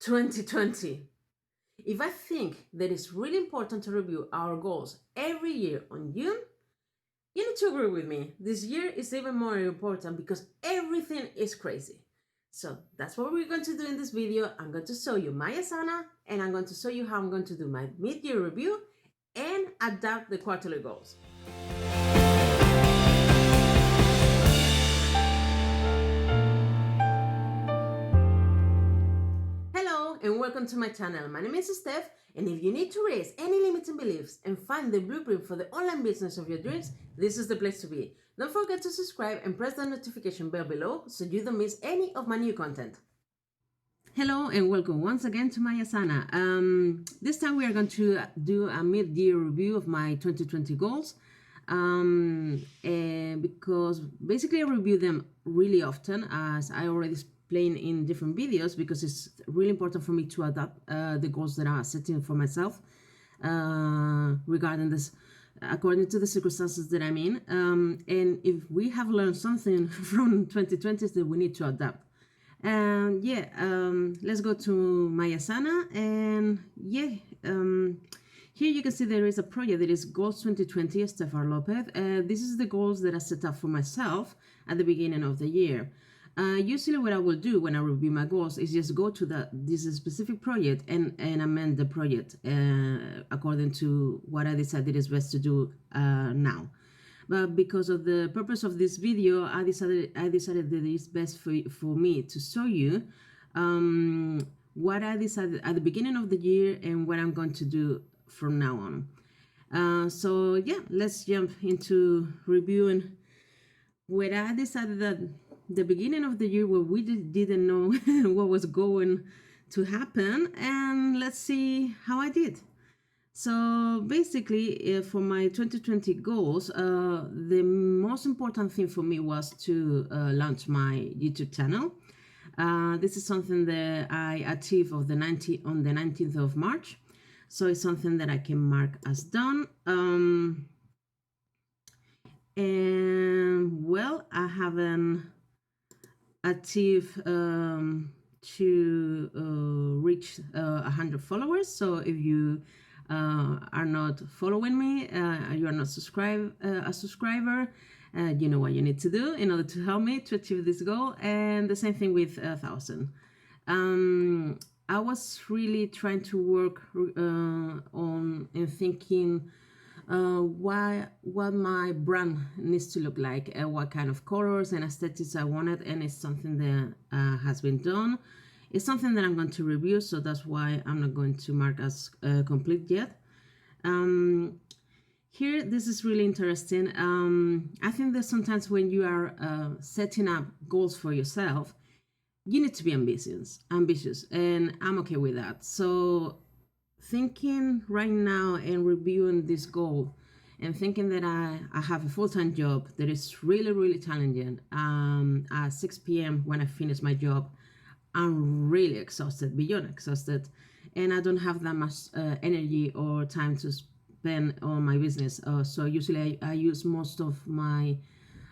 2020. If I think that it's really important to review our goals every year on June, you need to agree with me. This year is even more important because everything is crazy. So that's what we're going to do in this video. I'm going to show you my Asana and I'm going to show you how I'm going to do my mid-year review and adapt the quarterly goals. Hello and welcome to my channel. My name is Stef, and if you need to raise any limiting beliefs and find the blueprint for the online business of your dreams, this is the place to be. Don't forget to subscribe and press the notification bell below so you don't miss any of my new content. Hello and welcome once again to my Asana. This time we are going to do a mid-year review of my 2020 goals because basically I review them really often, as I already explained in different videos, because it's really important for me to adapt the goals that I'm setting for myself regarding this, according to the circumstances that I'm in. And if we have learned something from 2020, is that we need to adapt. Let's go to my Asana, and here you can see there is a project that is Goals 2020, Stef Lopez. This is the goals that I set up for myself at the beginning of the year. Usually what I will do when I review my goals is just go to this specific project and amend the project according to what I decided is best to do now. But because of the purpose of this video, I decided that it's best for me to show you what I decided at the beginning of the year and what I'm going to do from now on. Let's jump into reviewing what I decided at the beginning of the year, where we didn't know what was going to happen, and let's see how I did. So basically, for my 2020 goals, the most important thing for me was to launch my YouTube channel. This is something that I achieved on the 19th of March. So it's something that I can mark as done. I haven't achieved to reach 100 followers. So if you are not following me, you are not a subscriber, you know what you need to do in order to help me to achieve this goal. And the same thing with 1,000. I was really trying to work on and thinking what my brand needs to look like, what kind of colors and aesthetics I wanted, and it's something that has been done. It's something that I'm going to review, so that's why I'm not going to mark as complete yet. Here, this is really interesting. I think that sometimes when you are setting up goals for yourself, you need to be ambitious, and I'm okay with that. So thinking right now and reviewing this goal and thinking that I have a full-time job that is really, really challenging. At 6 p.m. when I finish my job, I'm really exhausted, beyond exhausted, and I don't have that much energy or time to spend on my business. So usually I use most of my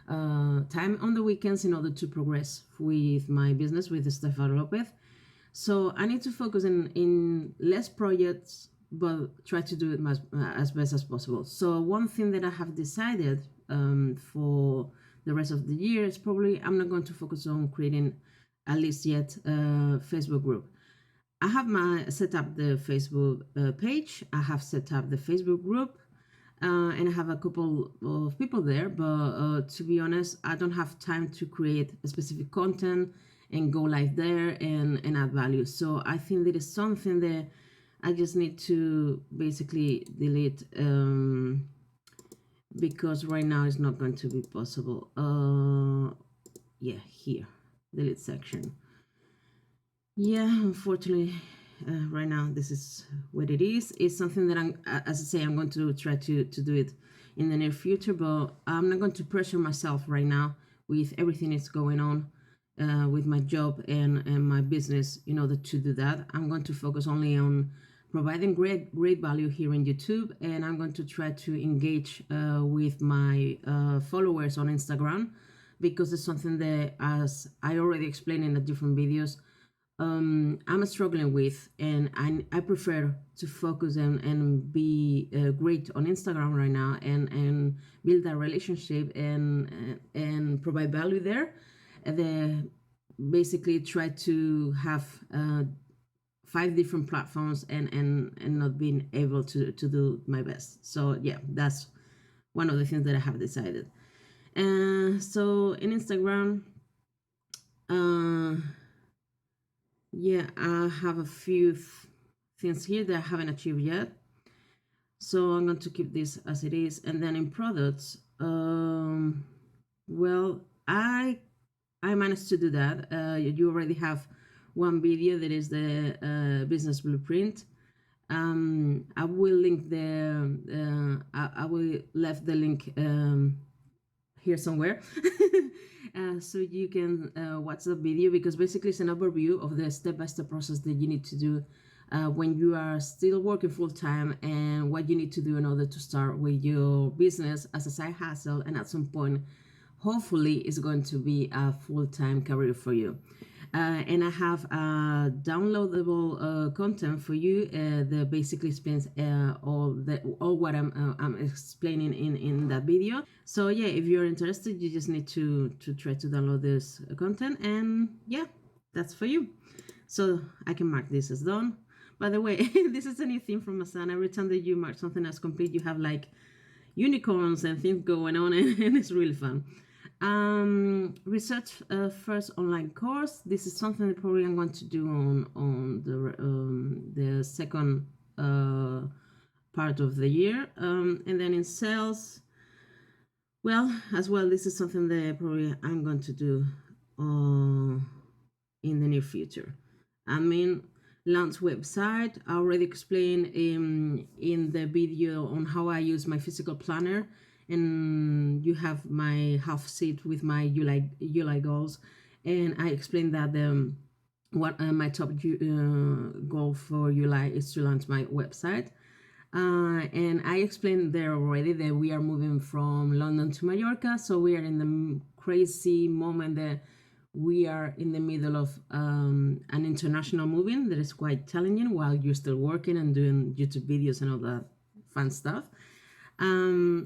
time on the weekends in order to progress with my business with Stef Lopez. So I need to focus in less projects, but try to do it as best as possible. So one thing that I have decided for the rest of the year is probably I'm not going to focus on creating, at least yet, Facebook group. I have set up the Facebook page. I have set up the Facebook group, and I have a couple of people there. But to be honest, I don't have time to create a specific content and go live there and add value. So I think that is something that I just need to basically delete because right now it's not going to be possible. Here, delete section. Unfortunately, right now this is what it is. It's something that as I say, I'm going to try to do it in the near future, but I'm not going to pressure myself right now with everything that's going on with my job and my business in order to do that. I'm going to focus only on providing great value here on YouTube, and I'm going to try to engage with my followers on Instagram, because it's something that, as I already explained in the different videos, I'm struggling with, and I prefer to focus and be great on Instagram right now, and build that relationship and provide value there. And then basically try to have 5 different platforms and not being able to do my best. So yeah, that's one of the things that I have decided. So in Instagram, uh, yeah, I have a few things here that I haven't achieved yet. So I'm going to keep this as it is. And then in products, well, I managed to do that. You already have one video that is the business blueprint. I will link I will left the link here somewhere. So you can watch the video, because basically it's an overview of the step-by-step process that you need to do when you are still working full-time, and what you need to do in order to start with your business as a side hustle, and at some point hopefully it's going to be a full-time career for you. And I have downloadable content for you that basically explains all what I'm explaining in that video. So yeah, if you're interested, you just need to try to download this content, and yeah, that's for you. So I can mark this as done. By the way, this is a new theme from Asana. Every time that you mark something as complete, you have like unicorns and things going on, and it's really fun. Research first online course. This is something that probably I'm going to do on the second part of the year. And then in sales, well, as well, this is something that probably I'm going to do in the near future. I mean, launch website. I already explained in the video on how I use my physical planner, and you have my half sheet with my July goals, and I explained that what my top goal for July is to launch my website. And I explained there already that we are moving from London to Mallorca, so we are in the crazy moment that we are in the middle of an international moving that is quite challenging while you're still working and doing YouTube videos and all that fun stuff.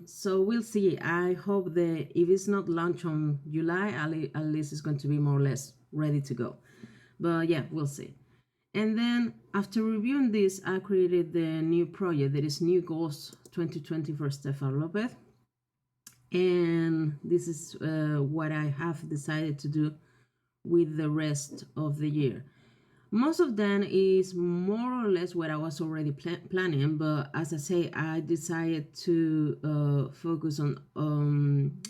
So we'll see. I hope that if it's not launched on July, at least it's going to be more or less ready to go. But yeah, we'll see. And then after reviewing this, I created the new project that is New Goals 2020 for Stef Lopez. And this is what I have decided to do with the rest of the year. Most of them is more or less what I was already planning, but as I say, I decided to focus on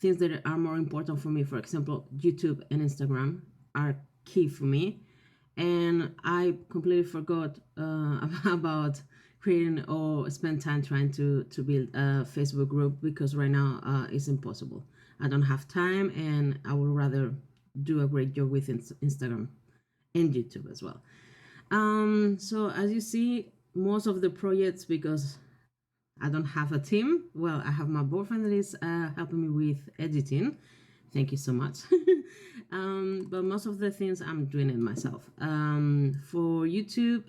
things that are more important for me. For example, YouTube and Instagram are key for me, and I completely forgot about creating or spend time trying to build a Facebook group, because right now it's impossible. I don't have time, and I would rather do a great job with Instagram and YouTube as well. So as you see, most of the projects, because I don't have a team, well, I have my boyfriend that is helping me with editing. Thank you so much. But most of the things I'm doing it myself. For YouTube,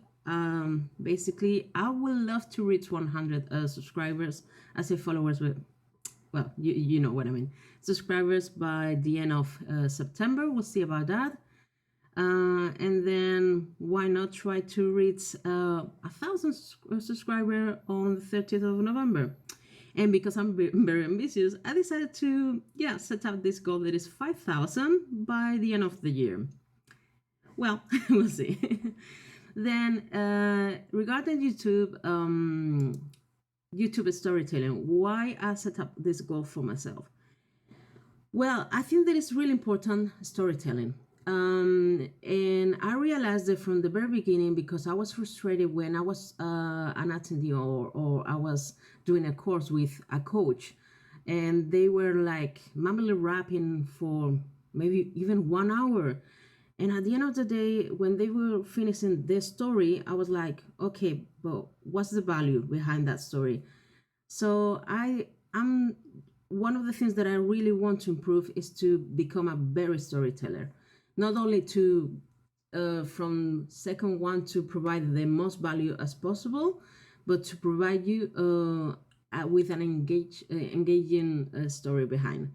basically, I would love to reach 100 subscribers. I say followers, but well, you know what I mean. Subscribers by the end of September. We'll see about that. And then why not try to reach 1,000 subscribers on the 30th of November? And because I'm very ambitious, I decided to set up this goal that is 5,000 by the end of the year. Well, we'll see. Then regarding YouTube, YouTube storytelling, why I set up this goal for myself? Well, I think that it's really important storytelling. And I realized that from the very beginning, because I was frustrated when I was an attendee or I was doing a course with a coach, and they were like mumbling rapping for maybe even 1 hour. And at the end of the day, when they were finishing their story, I was like, okay, but what's the value behind that story? So I'm one of the things that I really want to improve is to become a better storyteller. Not only to from second one to provide the most value as possible, but to provide you with an engaging story behind.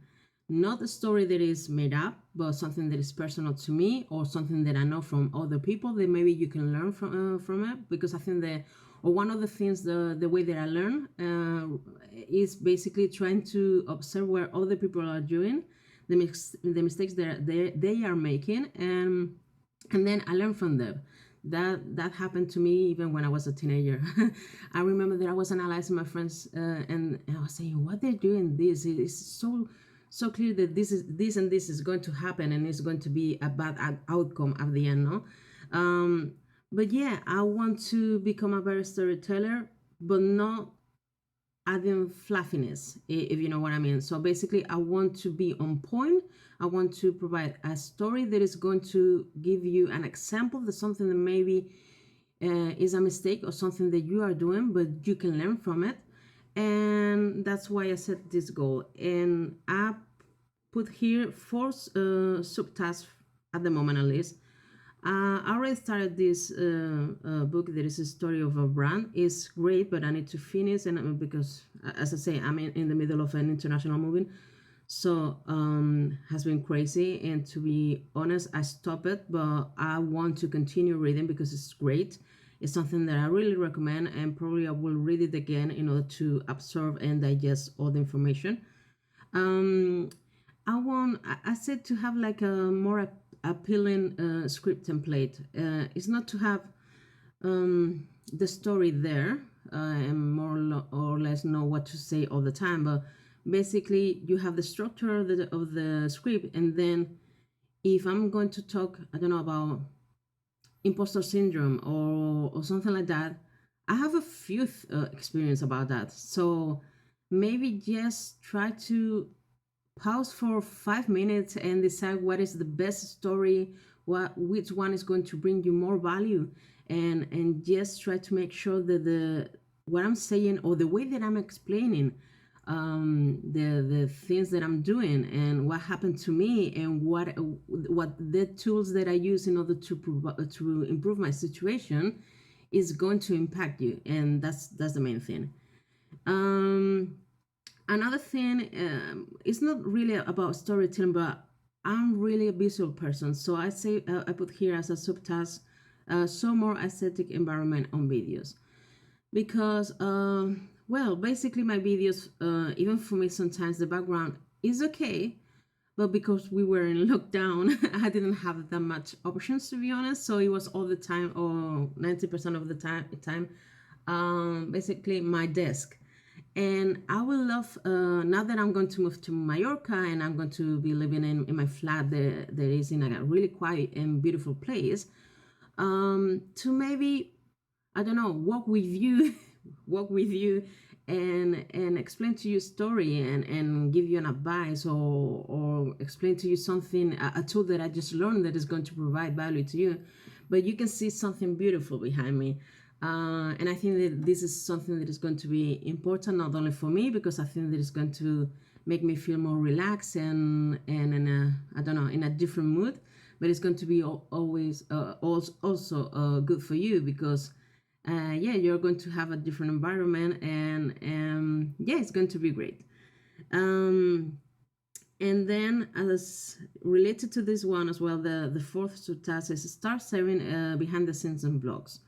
Not a story that is made up, but something that is personal to me, or something that I know from other people that maybe you can learn from it. Because I think that, or one of the things, the way that I learn is basically trying to observe where other people are doing, the mistakes that they are making, and then I learn from them. That happened to me even when I was a teenager. I remember that I was analyzing my friends, and I was saying, what they're doing, this is so clear that this and this is going to happen, and it's going to be a bad outcome at the end, no? But yeah, I want to become a better storyteller, but not adding fluffiness, if you know what I mean. So basically, I want to be on point. I want to provide a story that is going to give you an example of something that maybe is a mistake or something that you are doing, but you can learn from it. And that's why I set this goal. And I put here 4 subtasks at the moment, at least. I already started this book. There is a story of a brand. It's great, but I need to finish, and because, as I say, I'm in the middle of an international moving, so has been crazy. And to be honest, I stopped it, but I want to continue reading because it's great. It's something that I really recommend, and probably I will read it again in order to absorb and digest all the information. I said to have like a more appealing script template. It's not to have the story there and more or less know what to say all the time, but basically you have the structure of the script, and then if I'm going to talk, I don't know, about imposter syndrome or something like that, I have a few experience about that. So maybe just try to pause for 5 minutes and decide what is the best story, which one is going to bring you more value, and just try to make sure that what I'm saying or the way that I'm explaining the things that I'm doing and what happened to me, and what the tools that I use in order to improve my situation is going to impact you. And that's the main thing. Another thing, it's not really about storytelling, but I'm really a visual person. So I say I put here as a subtask, so more aesthetic environment on videos, because well, basically my videos, even for me, sometimes the background is okay, but because we were in lockdown, I didn't have that much options, to be honest. So it was all the time, or 90% of the time, basically my desk. And I will love, now that I'm going to move to Mallorca and I'm going to be living in my flat that is in a really quiet and beautiful place, to maybe, I don't know, walk with you, walk with you, and explain to you a story, and give you an advice, or explain to you something, a tool that I just learned that is going to provide value to you, but you can see something beautiful behind me. And I think that this is something that is going to be important, not only for me, because I think that it's going to make me feel more relaxed and in a, I don't know, in a different mood, but it's going to be always also good for you, because yeah, you're going to have a different environment, and yeah, it's going to be great. And then, as related to this one as well, the fourth subtask is start sharing behind the scenes and blogs.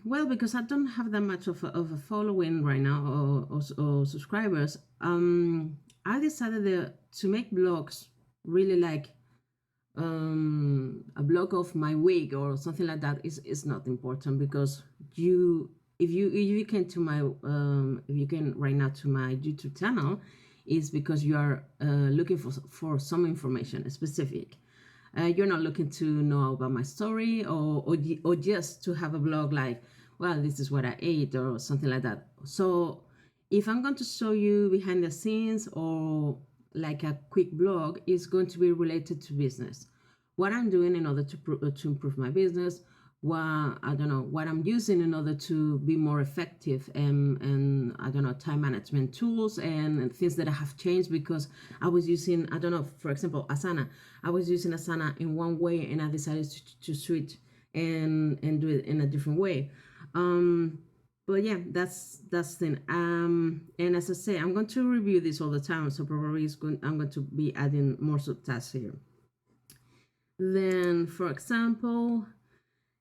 Well, because I don't have that much of a following right now, or subscribers, I decided to make blogs really like a blog of my week or something like that is not important, because if you came to my if you can right now to my YouTube channel, is because you are looking for some information specific. You're not looking to know about my story, or just to have a blog like, well, this is what I ate or something like that. So if I'm going to show you behind the scenes, or like a quick blog, is going to be related to business, what I'm doing in order to improve my business, what I'm using in order to be more effective, and I don't know, time management tools and things that I have changed because I was using, I don't know, for example, Asana. I was using Asana in one way and I decided to switch and do it in a different way. But yeah, that's the thing. And as I say, I'm going to review this all the time, so probably I'm going to be adding more subtasks here. Then, for example,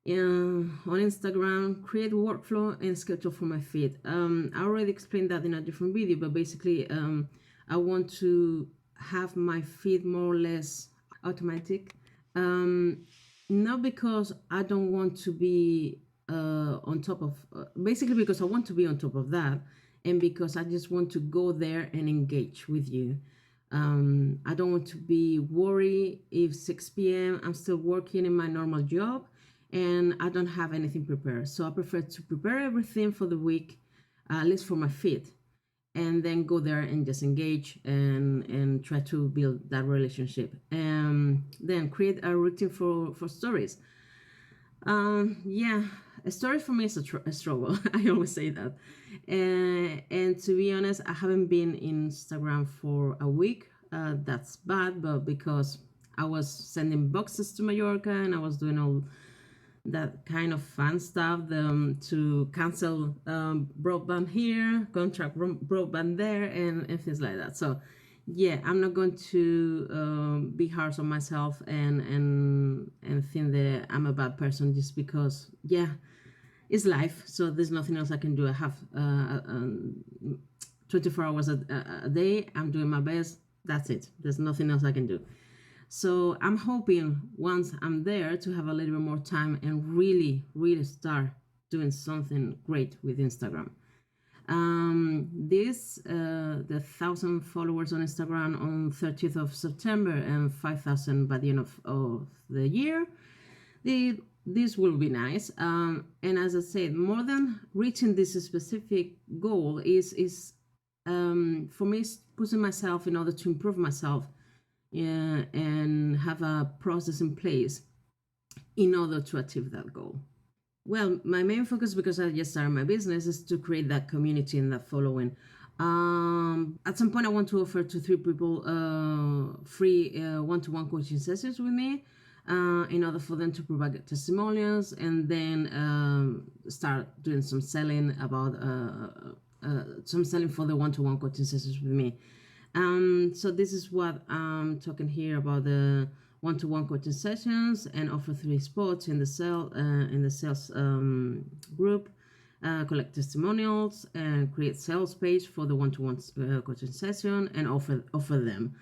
on Instagram, create workflow and schedule for my feed. I already explained that in a different video, but basically, I want to have my feed more or less automatic. Not because I don't want to be on top of, basically because I want to be on top of that, and because I just want to go there and engage with you. I don't want to be worried if 6 p.m. I'm still working in my normal job and I don't have anything prepared. So I prefer to prepare everything for the week, at least for my feed, and then go there and just engage and try to build that relationship. And then create a routine for stories. Yeah, a story for me is a struggle. I always say that. And to be honest, I haven't been in Instagram for a week. That's bad, but because I was sending boxes to Mallorca and I was doing all that kind of fun stuff, to cancel broadband here, contract broadband there, and things like that. So yeah, I'm not going to be harsh on myself and think that I'm a bad person just because, yeah, it's life. So there's nothing else I can do. I have 24 hours a day. I'm doing my best. That's it. There's nothing else I can do. So I'm hoping once I'm there to have a little bit more time and really, really start doing something great with Instagram. The 1,000 followers on Instagram on 30th of September and 5,000 by the end of the year. This will be nice. And as I said, more than reaching this specific goal is for me, pushing myself in order to improve myself, and have a process in place in order to achieve that goal. Well, my main focus, because I just started my business, is to create that community and that following. At some point, I want to offer to 3 people free one-to-one coaching sessions with me, in order for them to provide testimonials and then start doing some selling about some selling for the one-to-one coaching sessions with me. So this is what I'm talking here about, the one-to-one coaching sessions, and offer 3 spots in the sales group, collect testimonials and create sales page for the one-to-one coaching session and offer them.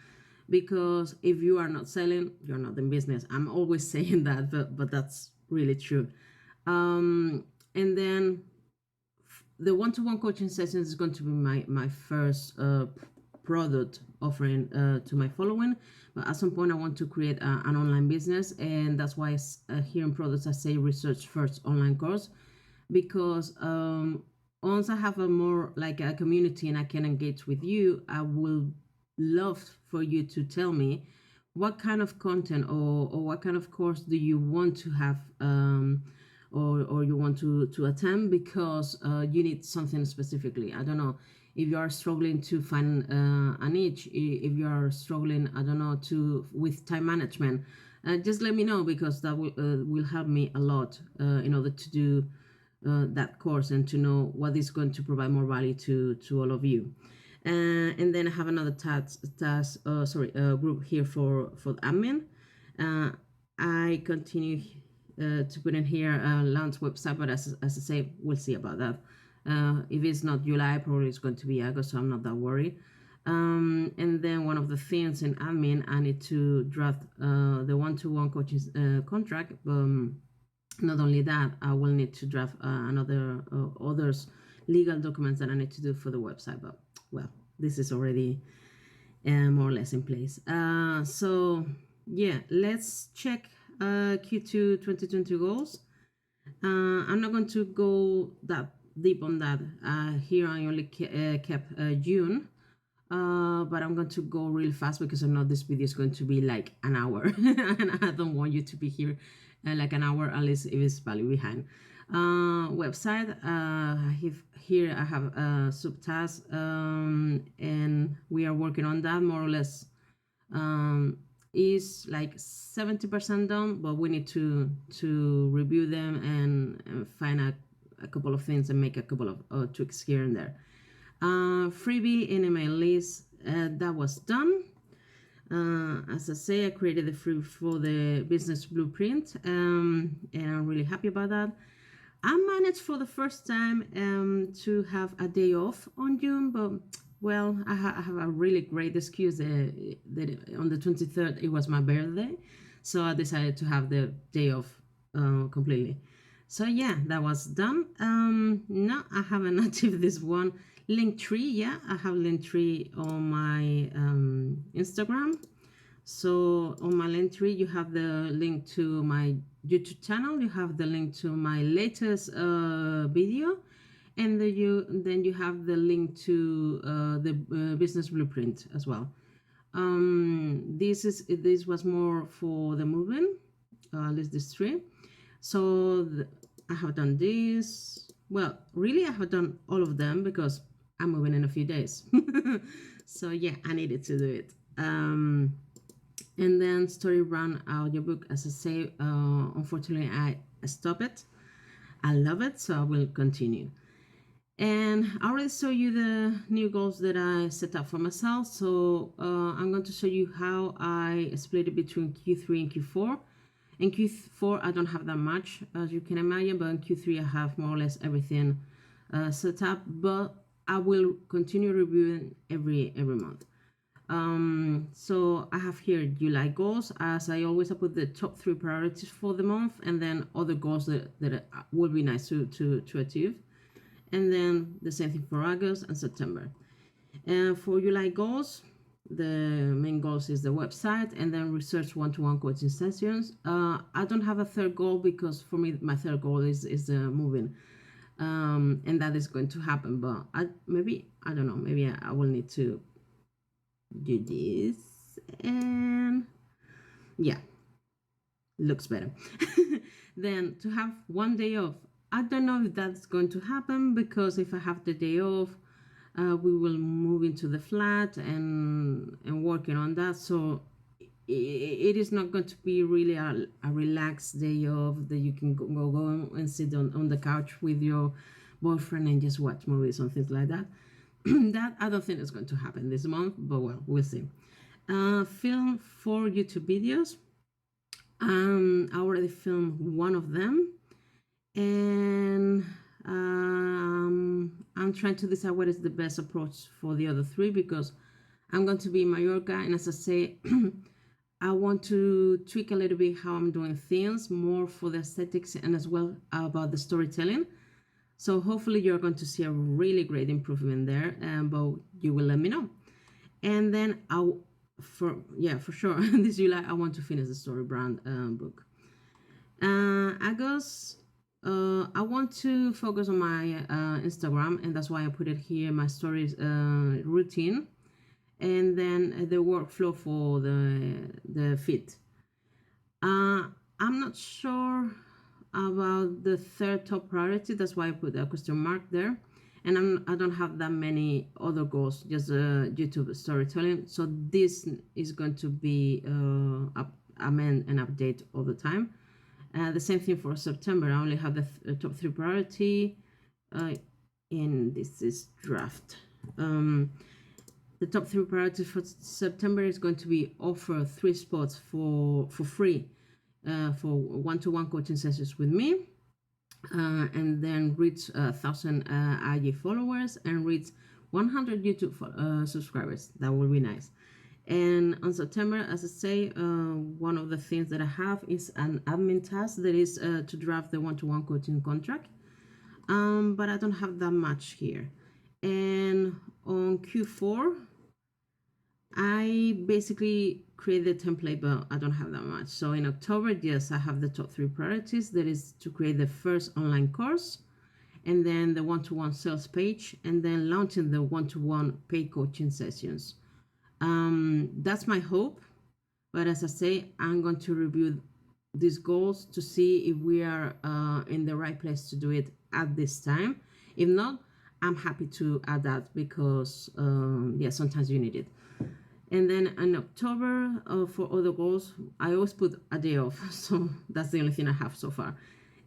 Because if you are not selling, you're not in business. I'm always saying that, but that's really true. And then the one-to-one coaching sessions is going to be my first product offering to my following. But at some point I want to create an online business, and that's why here in products I say research first online course, because once I have a more like a community and I can engage with you, I will love for you to tell me what kind of content or what kind of course do you want to have, or you want to attend, because you need something specifically. I don't know if you are struggling to find a niche, if you are struggling, I don't know, with time management, just let me know, because that will help me a lot in order to do that course and to know what is going to provide more value to all of you. And then I have another group here for admin. I continue to put in here a launch website, but as I say, we'll see about that. If it's not July, probably it's going to be August, so I'm not that worried. And then one of the things in admin, I need to draft the one-to-one coaching contract. Not only that, I will need to draft others legal documents that I need to do for the website. But well, this is already more or less in place. So yeah, let's check Q2 2020 goals. I'm not going to go that deep on that. Here I only kept June. but I'm going to go really fast because I know this video is going to be like an hour and I don't want you to be here like an hour unless it is value behind. Website, here I have a subtask, and we are working on that more or less. Is like 70% done, but we need to review them and find a couple of things and make a couple of tweaks here and there. Freebie in email list, that was done. As I say, I created the freebie for the business blueprint, and I'm really happy about that. I managed for the first time to have a day off on June, but well, I have a really great excuse that on the 23rd it was my birthday, so I decided to have the day off completely. So yeah, that was done. No, I haven't achieved this one. Linktree, yeah, I have Linktree on my Instagram. So on my Linktree, you have the link to my YouTube channel. You have the link to my latest video, and then you have the link to the business blueprint as well. This was more for the moving, at least this three. So I have done this. Well, really, I have done all of them because I'm moving in a few days. So yeah, I needed to do it. And then story run audiobook, as I say, unfortunately I stopped it. I love it, so I will continue. And I already showed you the new goals that I set up for myself. So I'm going to show you how I split it between Q3 and Q4. In Q4, I don't have that much, as you can imagine, but in Q3, I have more or less everything set up. But I will continue reviewing every month. So I have here July goals. As I always, I put the top 3 priorities for the month, and then other goals that would be nice to achieve. And then the same thing for August and September. And for July goals, the main goals is the website and then research one-to-one coaching sessions. I don't have a third goal because for me my third goal is moving, and that is going to happen. But I don't know. Maybe I will need to do this, and yeah, looks better. Then to have one day off. I don't know if that's going to happen because if I have the day off, we will move into the flat and working on that. So it is not going to be really a relaxed day off that you can go and sit on the couch with your boyfriend and just watch movies and things like that. That I don't think is going to happen this month, but well, we'll see. Film 4 YouTube videos. I already filmed one of them. And I'm trying to decide what is the best approach for the other 3 because I'm going to be in Mallorca, and as I say, I want to tweak a little bit how I'm doing things, more for the aesthetics and as well about the storytelling. So hopefully you're going to see a really great improvement there, but you will let me know. And then for sure, this July I want to finish the story brand book. August. I want to focus on my Instagram, and that's why I put it here, my stories routine, and then the workflow for the fit. I'm not sure about the third top priority, that's why I put a question mark there, and I don't have that many other goals, just YouTube storytelling. So this is going to be amend and update all the time. The same thing for September. I only have the top 3 priority, and this is draft. The top 3 priorities for September is going to be offer 3 spots for free for one-to-one coaching sessions with me, and then reach 1,000 IG followers and reach 100 YouTube subscribers. That would be nice. And on September, as I say, one of the things that I have is an admin task that is to draft the one-to-one coaching contract. But I don't have that much here. And on Q4, I basically created a template, but I don't have that much. So in October, yes, I have the top 3 priorities. That is to create the first online course. and then the one-to-one sales page, and then launching the one-to-one paid coaching sessions. That's my hope. But as I say, I'm going to review these goals to see if we are in the right place to do it at this time. If not, I'm happy to add that because sometimes you need it. And then in October, for other goals, I always put a day off, so that's the only thing I have so far.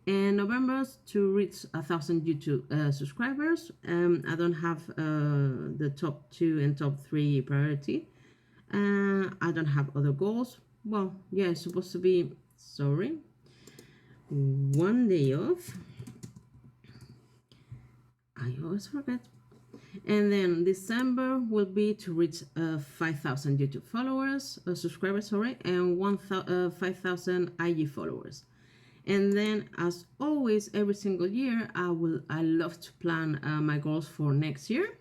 And November, to reach 1,000 YouTube subscribers. I don't have the top 2 and top 3 priority. I don't have other goals. Well, yeah, it's supposed to be, one day off. I always forget. And then December will be to reach 5,000 YouTube followers, subscribers, and 5,000 IG followers. And then, as always, every single year, I love to plan my goals for next year.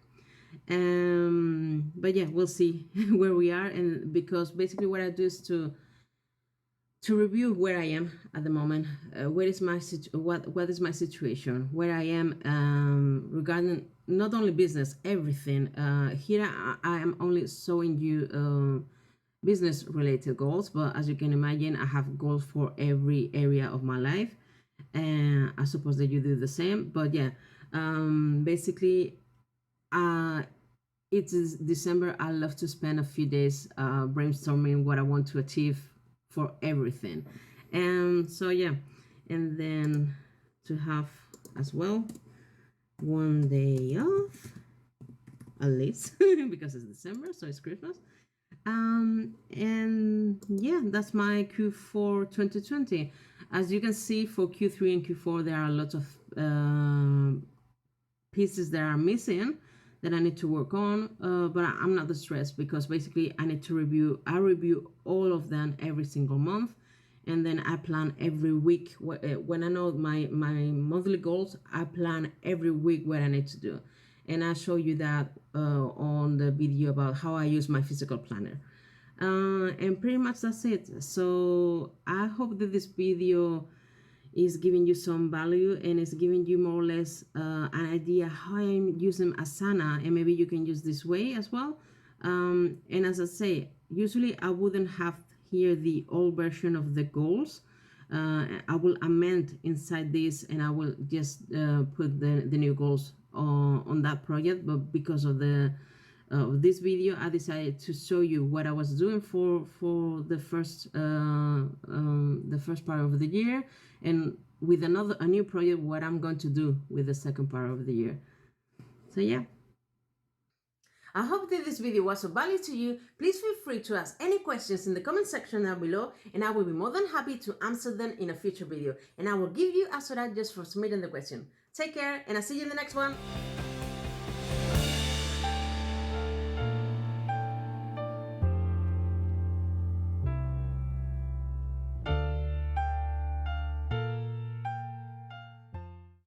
But yeah, we'll see where we are, and because basically what I do is to review where I am at the moment, what is my situation, where I am regarding not only business, everything. Here I am only showing you business related goals, but as you can imagine, I have goals for every area of my life, and I suppose that you do the same. But yeah, basically, it is December. I love to spend a few days brainstorming what I want to achieve for everything. And so yeah, and then to have as well one day off at least because it's December, so it's Christmas. And yeah, that's my Q4 2020. As you can see, for Q3 and Q4 there are a lot of pieces that are missing that I need to work on, but I'm not stressed because basically I need to review all of them every single month, and then I plan every week. When I know my monthly goals, I plan every week what I need to do, and I show you that on the video about how I use my physical planner. And pretty much that's it. So I hope that this video is giving you some value and is giving you more or less an idea how I'm using Asana, and maybe you can use this way as well. And as I say, usually I wouldn't have here the old version of the goals. I will amend inside this, and I will just put the new goals on that project. But because of this video, I decided to show you what I was doing for the first part of the year, and with a new project, what I'm going to do with the second part of the year. So yeah, I hope that this video was of value to you. Please feel free to ask any questions in the comment section down below, and I will be more than happy to answer them in a future video. And I will give you a shout out just for submitting the question. Take care, and I'll see you in the next one.